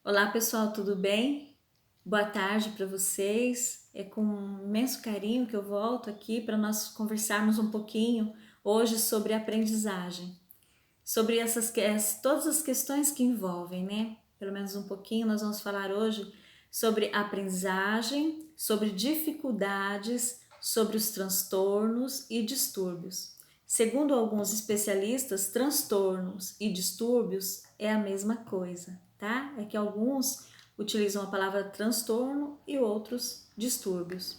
Olá pessoal, tudo bem? Boa tarde para vocês. É com imenso carinho que eu volto aqui para nós conversarmos um pouquinho hoje sobre aprendizagem, sobre todas as questões que envolvem, né? Pelo menos um pouquinho, nós vamos falar hoje sobre aprendizagem, sobre dificuldades, sobre os transtornos e distúrbios. Segundo alguns especialistas, transtornos e distúrbios é a mesma coisa, tá? É que alguns utilizam a palavra transtorno e outros distúrbios.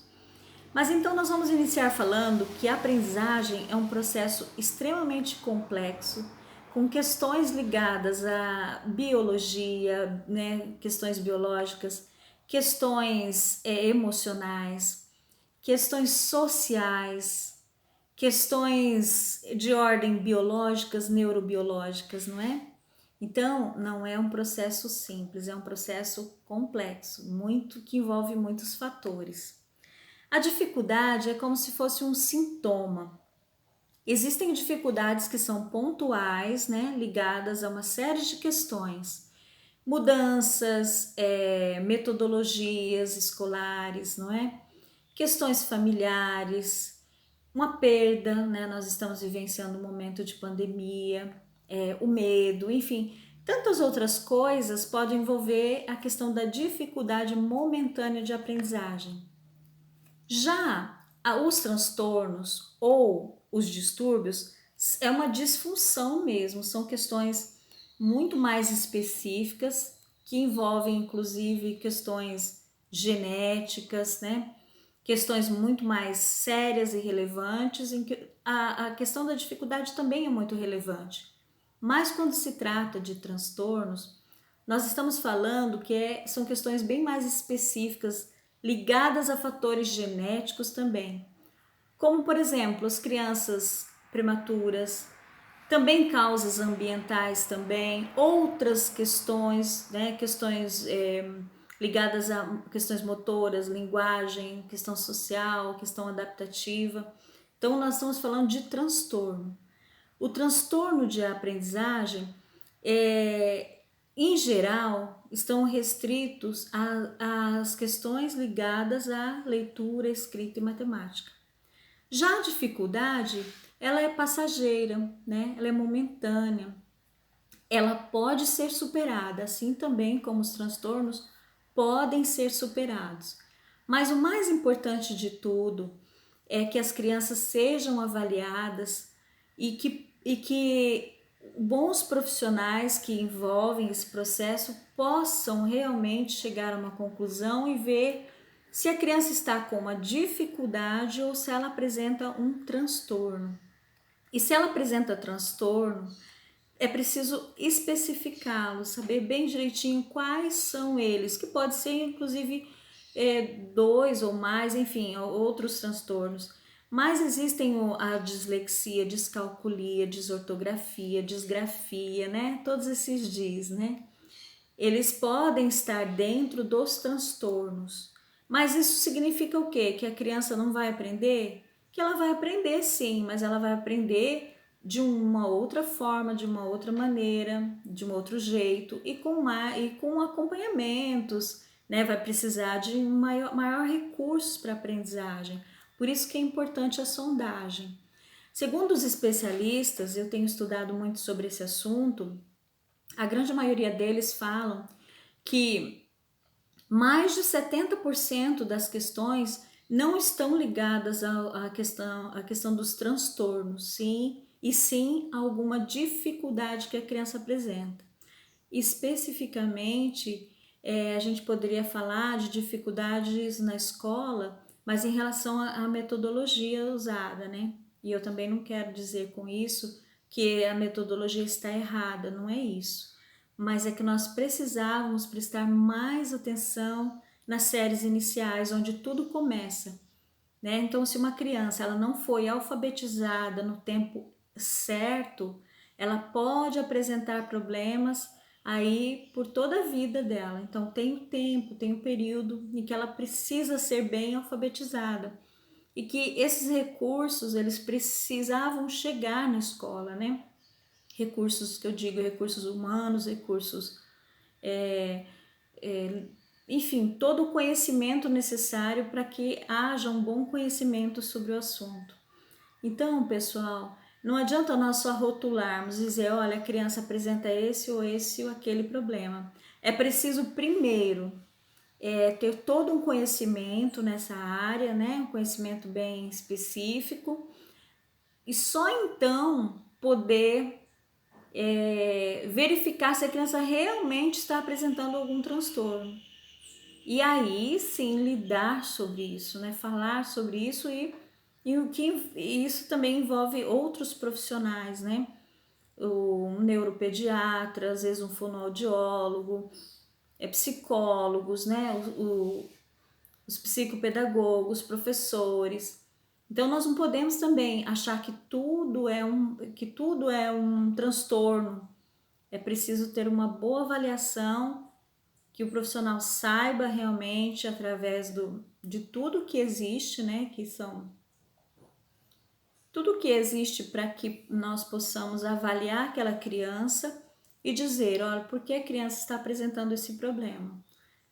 Mas então nós vamos iniciar falando que a aprendizagem é um processo extremamente complexo, com questões ligadas à biologia, né, questões biológicas, questões emocionais, questões sociais, questões de ordem biológicas, neurobiológicas, não é? Então, não é um processo simples, é um processo complexo, muito que envolve muitos fatores. A dificuldade é como se fosse um sintoma. Existem dificuldades que são pontuais, né, ligadas a uma série de questões, mudanças, metodologias escolares, não é? Questões familiares, uma perda, né? Nós estamos vivenciando um momento de pandemia, o medo, enfim, tantas outras coisas podem envolver a questão da dificuldade momentânea de aprendizagem. Já os transtornos ou os distúrbios é uma disfunção mesmo, são questões muito mais específicas que envolvem inclusive questões genéticas, né? Questões muito mais sérias e relevantes, em que a questão da dificuldade também é muito relevante. Mas quando se trata de transtornos, nós estamos falando que são questões bem mais específicas, ligadas a fatores genéticos também, como por exemplo as crianças prematuras, também causas ambientais também, outras questões, né, questões ligadas a questões motoras, linguagem, questão social, questão adaptativa. Então nós estamos falando de transtorno. O transtorno de aprendizagem, em geral, estão restritos às questões ligadas à leitura, escrita e matemática. Já a dificuldade, ela é passageira, né? Ela é momentânea. Ela pode ser superada, assim também como os transtornos podem ser superados. Mas o mais importante de tudo é que as crianças sejam avaliadas e que bons profissionais que envolvem esse processo possam realmente chegar a uma conclusão e ver se a criança está com uma dificuldade ou se ela apresenta um transtorno. E se ela apresenta transtorno, é preciso especificá-los, saber bem direitinho quais são eles, que pode ser inclusive dois ou mais, enfim, outros transtornos. Mas existem a dislexia, descalculia, desortografia, disgrafia, né? Todos esses diz, né? Eles podem estar dentro dos transtornos. Mas isso significa o quê? Que a criança não vai aprender? Que ela vai aprender sim, mas ela vai aprender de uma outra forma, de uma outra maneira, de um outro jeito e com acompanhamentos, né? Vai precisar de maior recursos para aprendizagem. Por isso que é importante a sondagem. Segundo os especialistas, eu tenho estudado muito sobre esse assunto, a grande maioria deles falam que mais de 70% das questões não estão ligadas à questão dos transtornos, sim, e sim a alguma dificuldade que a criança apresenta. Especificamente, a gente poderia falar de dificuldades na escola, mas em relação à metodologia usada, né? E eu também não quero dizer com isso que a metodologia está errada, não é isso. Mas é que nós precisávamos prestar mais atenção nas séries iniciais, onde tudo começa, né? Então, se uma criança ela não foi alfabetizada no tempo certo, ela pode apresentar problemas aí por toda a vida dela. Então, tem o tempo, tem o período em que ela precisa ser bem alfabetizada e que esses recursos eles precisavam chegar na escola, né? Recursos que eu digo, recursos humanos, recursos enfim, todo o conhecimento necessário para que haja um bom conhecimento sobre o assunto. Então, pessoal, não adianta nós só rotularmos e dizer, olha, a criança apresenta esse ou aquele problema. É preciso primeiro ter todo um conhecimento nessa área, né? Um conhecimento bem específico, e só então poder verificar se a criança realmente está apresentando algum transtorno. E aí sim lidar sobre isso, né? Falar sobre isso e isso também envolve outros profissionais, né? O neuropediatra, às vezes um fonoaudiólogo, psicólogos, né? Os psicopedagogos, professores. Então nós não podemos também achar que tudo é um transtorno. É preciso ter uma boa avaliação, que o profissional saiba realmente através de tudo que existe, né? Que são tudo que existe para que nós possamos avaliar aquela criança e dizer, olha, por que a criança está apresentando esse problema?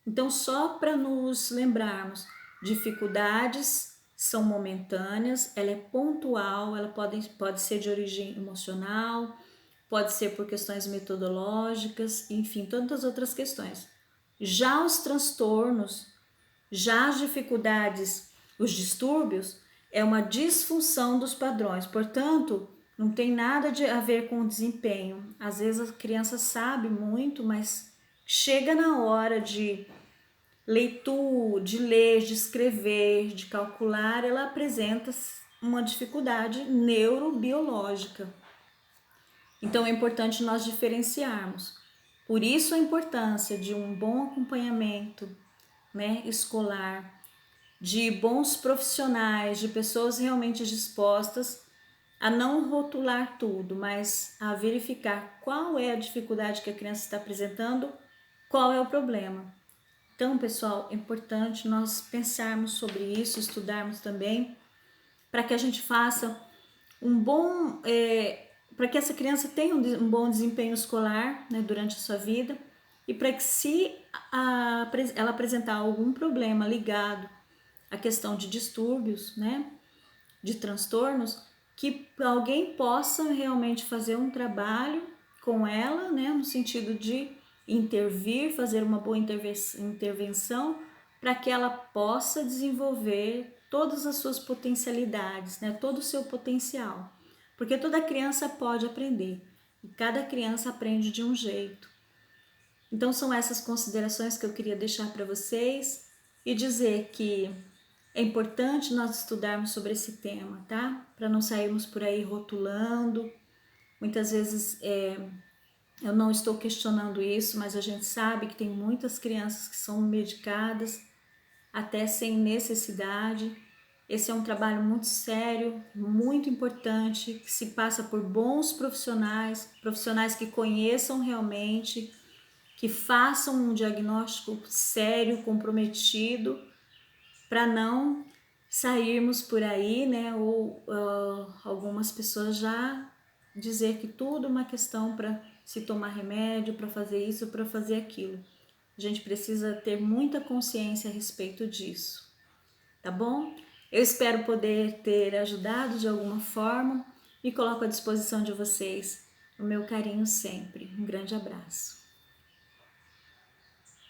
Então, só para nos lembrarmos, dificuldades são momentâneas, ela é pontual, ela pode ser de origem emocional, pode ser por questões metodológicas, enfim, tantas outras questões. Já os transtornos, já as dificuldades, os distúrbios, é uma disfunção dos padrões, portanto, não tem nada a ver com o desempenho. Às vezes a criança sabe muito, mas chega na hora de leitura, de ler, de escrever, de calcular, ela apresenta uma dificuldade neurobiológica. Então é importante nós diferenciarmos. Por isso a importância de um bom acompanhamento, né, escolar, de bons profissionais, de pessoas realmente dispostas a não rotular tudo, mas a verificar qual é a dificuldade que a criança está apresentando, qual é o problema. Então, pessoal, é importante nós pensarmos sobre isso, estudarmos também, para que a gente faça para que essa criança tenha um bom desempenho escolar, né, durante a sua vida, e para que se ela apresentar algum problema ligado à questão de distúrbios, né, de transtornos, que alguém possa realmente fazer um trabalho com ela, né, no sentido de intervir, fazer uma boa intervenção para que ela possa desenvolver todas as suas potencialidades, né, todo o seu potencial. Porque toda criança pode aprender e cada criança aprende de um jeito. Então são essas considerações que eu queria deixar para vocês e dizer que é importante nós estudarmos sobre esse tema, tá? Para não sairmos por aí rotulando. Muitas vezes eu não estou questionando isso, mas a gente sabe que tem muitas crianças que são medicadas até sem necessidade. Esse é um trabalho muito sério, muito importante, que se passa por bons profissionais, profissionais que conheçam realmente, que façam um diagnóstico sério, comprometido, para não sairmos por aí, né? Ou algumas pessoas já dizer que tudo é uma questão para se tomar remédio, para fazer isso, para fazer aquilo. A gente precisa ter muita consciência a respeito disso, tá bom? Eu espero poder ter ajudado de alguma forma e coloco à disposição de vocês o meu carinho sempre. Um grande abraço.